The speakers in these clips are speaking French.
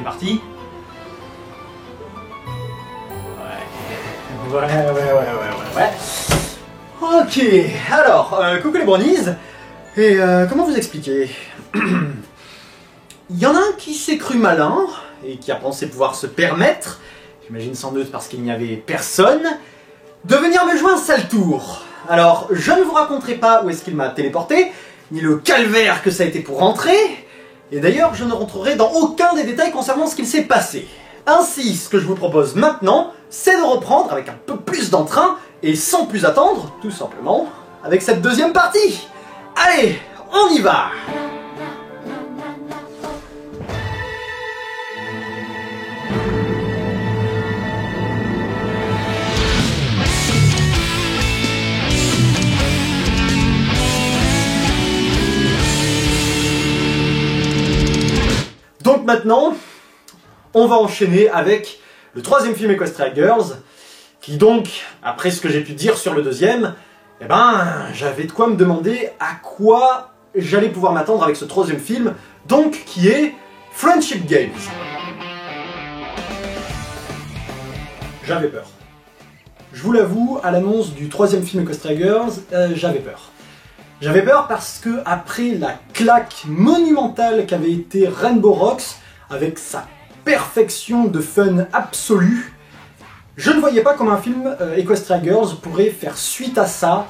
est parti. Ouais. Ok, alors, coucou les brownies. Et comment vous expliquer? Il y en a un qui s'est cru malin, et qui a pensé pouvoir se permettre, j'imagine sans doute parce qu'il n'y avait personne, de venir me jouer un sale tour. Alors, je ne vous raconterai pas où est-ce qu'il m'a téléporté, ni le calvaire que ça a été pour rentrer, et d'ailleurs je ne rentrerai dans aucun des détails concernant ce qu'il s'est passé. Ainsi, ce que je vous propose maintenant, c'est de reprendre avec un peu plus d'entrain, et sans plus attendre, tout simplement, avec cette deuxième partie. Allez, on y va! Donc maintenant, on va enchaîner avec le troisième film Equestria Girls, qui donc, après ce que j'ai pu dire sur le deuxième, eh ben, j'avais de quoi me demander à quoi j'allais pouvoir m'attendre avec ce troisième film, donc qui est Friendship Games. J'avais peur. Je vous l'avoue, à l'annonce du troisième film Equestria Girls, j'avais peur. J'avais peur parce que, après la claque monumentale qu'avait été Rainbow Rocks, avec sa perfection de fun absolue, je ne voyais pas comment un film Equestria Girls pourrait faire suite à ça,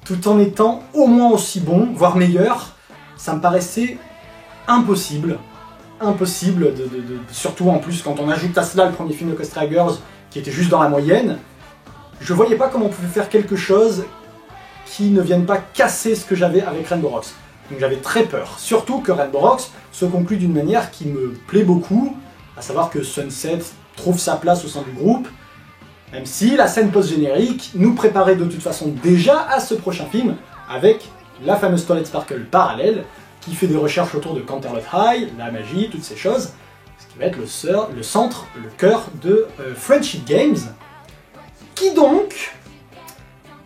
tout en étant au moins aussi bon, voire meilleur. Ça me paraissait impossible. Impossible, surtout en plus quand on ajoute à cela le premier film Equestria Girls, qui était juste dans la moyenne. Je voyais pas comment on pouvait faire quelque chose qui ne viennent pas casser ce que j'avais avec Rainbow Rocks. Donc j'avais très peur. Surtout que Rainbow Rocks se conclut d'une manière qui me plaît beaucoup, à savoir que Sunset trouve sa place au sein du groupe, même si la scène post-générique nous préparait de toute façon déjà à ce prochain film, avec la fameuse Twilight Sparkle parallèle, qui fait des recherches autour de Canterlot High, la magie, toutes ces choses, ce qui va être le centre, le cœur de Friendship Games, qui donc,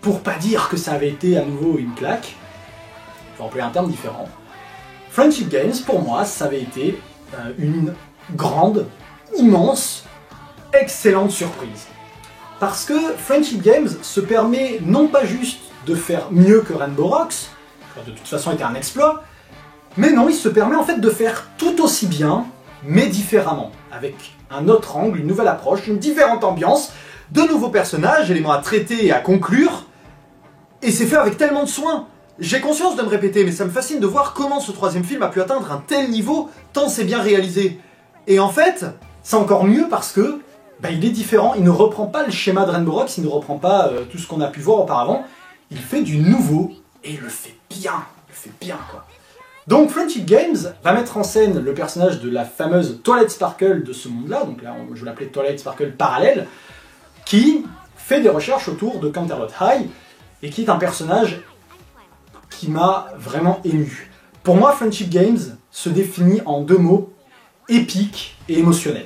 pour pas dire que ça avait été à nouveau une claque, je vais employer un terme différent, Friendship Games, pour moi, ça avait été une grande, immense, excellente surprise. Parce que Friendship Games se permet non pas juste de faire mieux que Rainbow Rocks, qui de toute façon était un exploit, mais non, il se permet en fait de faire tout aussi bien, mais différemment, avec un autre angle, une nouvelle approche, une différente ambiance, de nouveaux personnages, éléments à traiter et à conclure, et c'est fait avec tellement de soin. J'ai conscience de me répéter, mais ça me fascine de voir comment ce troisième film a pu atteindre un tel niveau, tant c'est bien réalisé. Et en fait, c'est encore mieux parce que il est différent, il ne reprend pas le schéma de Rainbow Rocks, il ne reprend pas tout ce qu'on a pu voir auparavant, il fait du nouveau, et il le fait bien quoi. Donc Friendship Games va mettre en scène le personnage de la fameuse Twilight Sparkle de ce monde-là, donc là je l'appelais Twilight Sparkle parallèle, qui fait des recherches autour de Canterlot High, et qui est un personnage qui m'a vraiment ému. Pour moi, Friendship Games se définit en deux mots, épique et émotionnel.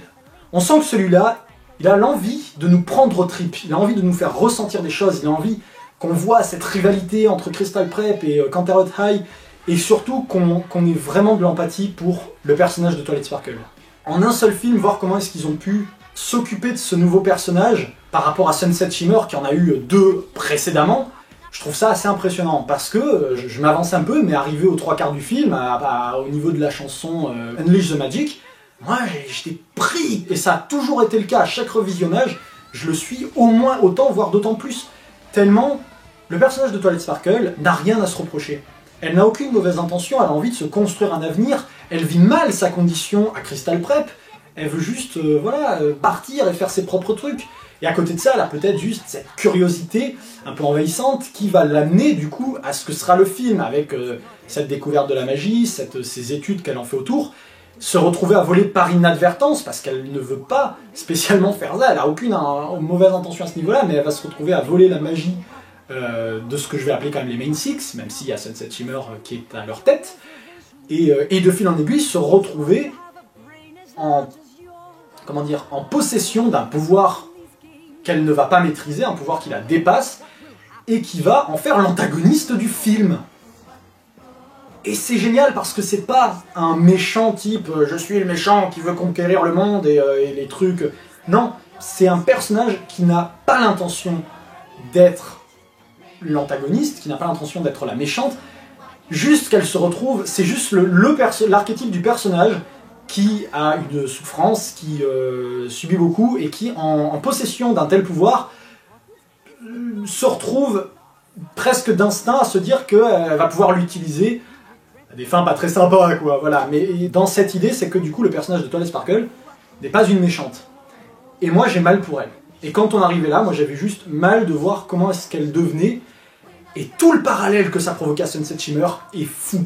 On sent que celui-là, il a l'envie de nous prendre au trip, il a envie de nous faire ressentir des choses, il a envie qu'on voit cette rivalité entre Crystal Prep et Canterlot High, et surtout qu'on ait vraiment de l'empathie pour le personnage de Twilight Sparkle. En un seul film, voir comment est-ce qu'ils ont pu s'occuper de ce nouveau personnage par rapport à Sunset Shimmer, qui en a eu deux précédemment, je trouve ça assez impressionnant, parce que je m'avance un peu, mais arrivé aux trois quarts du film, au niveau de la chanson Unleash the Magic, moi j'étais pris, et ça a toujours été le cas à chaque revisionnage, je le suis au moins autant, voire d'autant plus, tellement le personnage de Twilight Sparkle n'a rien à se reprocher. Elle n'a aucune mauvaise intention, elle a envie de se construire un avenir, elle vit mal sa condition à Crystal Prep, elle veut juste partir et faire ses propres trucs. Et à côté de ça, elle a peut-être juste cette curiosité un peu envahissante qui va l'amener du coup à ce que sera le film, avec cette découverte de la magie, ces études qu'elle en fait autour, se retrouver à voler par inadvertance, parce qu'elle ne veut pas spécialement faire ça, elle n'a aucune mauvaise intention à ce niveau-là, mais elle va se retrouver à voler la magie de ce que je vais appeler quand même les Main Six, même s'il y a Sunset Shimmer qui est à leur tête, et de fil en aiguille se retrouver en possession d'un pouvoir qu'elle ne va pas maîtriser, un pouvoir qui la dépasse, et qui va en faire l'antagoniste du film. Et c'est génial parce que c'est pas un méchant type je suis le méchant qui veut conquérir le monde et les trucs. Non, c'est un personnage qui n'a pas l'intention d'être l'antagoniste, qui n'a pas l'intention d'être la méchante, juste qu'elle se retrouve, c'est juste l'archétype du personnage qui a une souffrance, qui subit beaucoup et qui, en possession d'un tel pouvoir, se retrouve presque d'instinct à se dire qu'elle va pouvoir l'utiliser à des fins pas très sympas, quoi, voilà. Mais dans cette idée, c'est que du coup, le personnage de Twilight Sparkle n'est pas une méchante. Et moi, j'ai mal pour elle. Et quand on arrivait là, moi, j'avais juste mal de voir comment est-ce qu'elle devenait. Et tout le parallèle que ça provoquait à Sunset Shimmer est fou.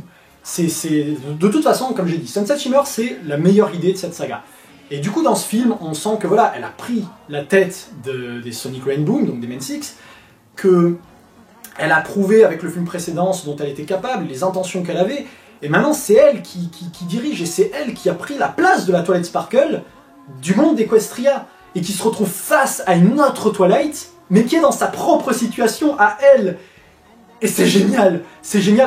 De toute façon, comme j'ai dit, Sunset Shimmer, c'est la meilleure idée de cette saga. Et du coup, dans ce film, on sent que voilà, elle a pris la tête des Sonic Rainboom, donc des Men Six, que elle a prouvé avec le film précédent ce dont elle était capable, les intentions qu'elle avait, et maintenant c'est elle qui dirige, et c'est elle qui a pris la place de la Twilight Sparkle du monde d'Equestria, et qui se retrouve face à une autre Twilight, mais qui est dans sa propre situation à elle. Et c'est génial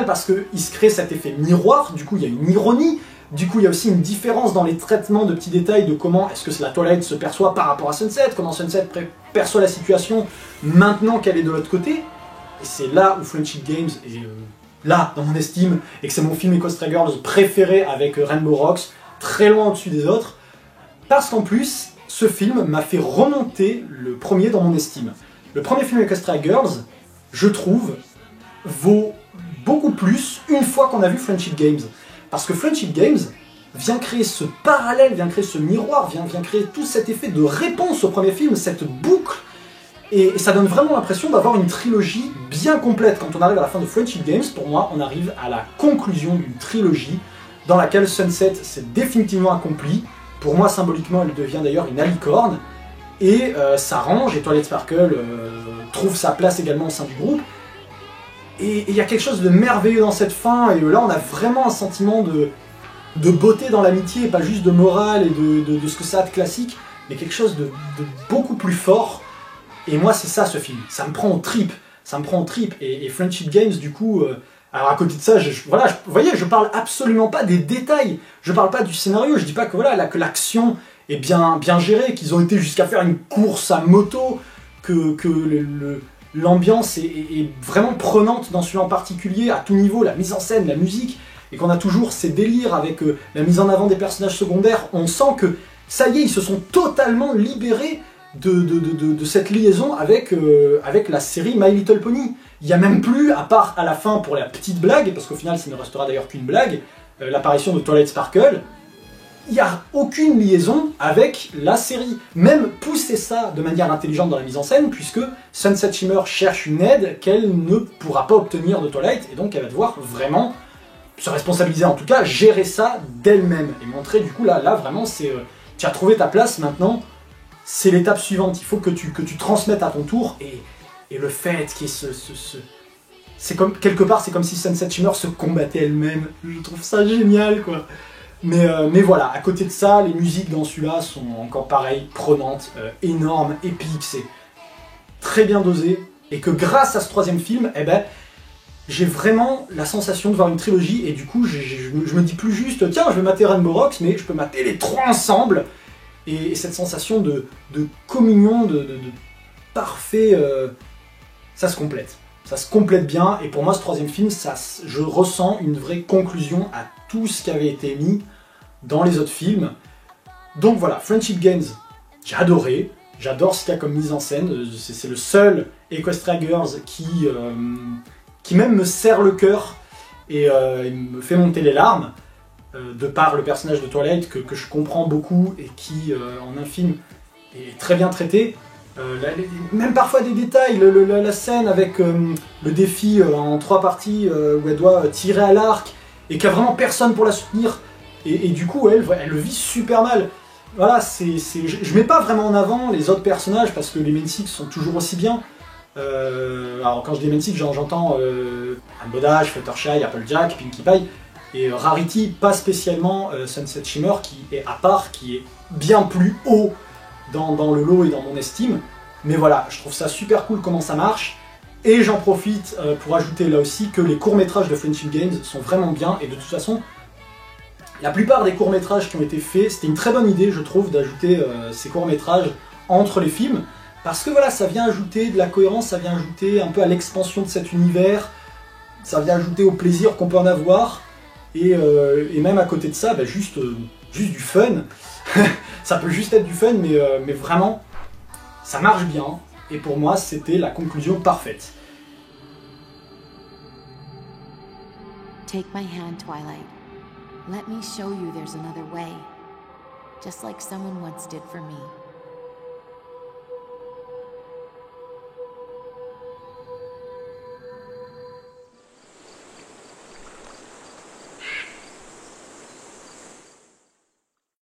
parce qu'il se crée cet effet miroir, du coup il y a une ironie, du coup il y a aussi une différence dans les traitements de petits détails de comment est-ce que la Twilight se perçoit par rapport à Sunset, comment Sunset perçoit la situation maintenant qu'elle est de l'autre côté. Et c'est là où Friendship Games est là, dans mon estime, et que c'est mon film Equestria Girls préféré avec Rainbow Rocks, très loin au-dessus des autres, parce qu'en plus, ce film m'a fait remonter le premier dans mon estime. Le premier film Equestria Girls, je trouve, vaut beaucoup plus une fois qu'on a vu Friendship Games. Parce que Friendship Games vient créer ce parallèle, vient créer ce miroir, vient créer tout cet effet de réponse au premier film, cette boucle. Et ça donne vraiment l'impression d'avoir une trilogie bien complète. Quand on arrive à la fin de Friendship Games, pour moi, on arrive à la conclusion d'une trilogie dans laquelle Sunset s'est définitivement accompli. Pour moi, symboliquement, elle devient d'ailleurs une alicorne. Et s'arrange, et Twilight Sparkle trouve sa place également au sein du groupe. Et il y a quelque chose de merveilleux dans cette fin, et là on a vraiment un sentiment de beauté dans l'amitié, pas juste de morale et de ce que ça a de classique, mais quelque chose de beaucoup plus fort. Et moi c'est ça ce film, ça me prend aux tripes, et Friendship Games du coup, alors à côté de ça, vous voyez, je parle absolument pas des détails, je parle pas du scénario, je dis pas que voilà, que l'action est bien gérée, qu'ils ont été jusqu'à faire une course à moto, que l'ambiance est vraiment prenante dans celui en particulier, à tout niveau, la mise en scène, la musique, et qu'on a toujours ces délires avec la mise en avant des personnages secondaires. On sent que, ça y est, ils se sont totalement libérés de cette liaison avec la série My Little Pony. Il n'y a même plus, à part à la fin pour la petite blague, parce qu'au final ça ne restera d'ailleurs qu'une blague, l'apparition de Twilight Sparkle, il n'y a aucune liaison avec la série. Même pousser ça de manière intelligente dans la mise en scène, puisque Sunset Shimmer cherche une aide qu'elle ne pourra pas obtenir de Twilight, et donc elle va devoir vraiment se responsabiliser, en tout cas gérer ça d'elle-même, et montrer du coup là vraiment c'est tu as trouvé ta place maintenant, c'est l'étape suivante, il faut que tu transmettes à ton tour, et le fait qu'il y ait c'est comme, quelque part c'est comme si Sunset Shimmer se combattait elle-même, je trouve ça génial quoi. Mais voilà, à côté de ça, les musiques dans celui-là sont encore pareilles, prenantes, énormes, épiques, c'est très bien dosé, et que grâce à ce troisième film, eh ben, j'ai vraiment la sensation de voir une trilogie, et du coup, je me dis plus juste, tiens, je vais mater Rainbow Rocks, mais je peux mater les trois ensemble, et cette sensation de communion, de parfait, ça se complète. Ça se complète bien, et pour moi, ce troisième film, je ressens une vraie conclusion à tout ce qui avait été mis dans les autres films. Donc voilà, Friendship Games, j'ai adoré, j'adore ce qu'il y a comme mise en scène, c'est le seul Equestria Girls qui même me serre le cœur et il me fait monter les larmes, de par le personnage de Twilight que je comprends beaucoup et qui, en un film, est très bien traité. Même parfois des détails, la scène avec le défi en 3 parties où elle doit tirer à l'arc et qu'il n'y a vraiment personne pour la soutenir, et du coup elle le vit super mal. Voilà, je mets pas vraiment en avant les autres personnages parce que les Men Six sont toujours aussi bien. Alors quand je dis Men Six, j'entends Anne Bodage, Fluttershy, Applejack, Pinkie Pie, et Rarity, pas spécialement Sunset Shimmer qui est à part, qui est bien plus haut dans le lot et dans mon estime. Mais voilà, je trouve ça super cool comment ça marche. Et j'en profite pour ajouter là aussi que les courts-métrages de Friendship Games sont vraiment bien, et de toute façon, la plupart des courts-métrages qui ont été faits, c'était une très bonne idée, je trouve, d'ajouter ces courts-métrages entre les films, parce que voilà, ça vient ajouter de la cohérence, ça vient ajouter un peu à l'expansion de cet univers, ça vient ajouter au plaisir qu'on peut en avoir, et même à côté de ça, bah, juste du fun. Ça peut juste être du fun, mais vraiment, ça marche bien, et pour moi, c'était la conclusion parfaite. Take my hand, Twilight. Let me show you there's another way, just like someone once did for me.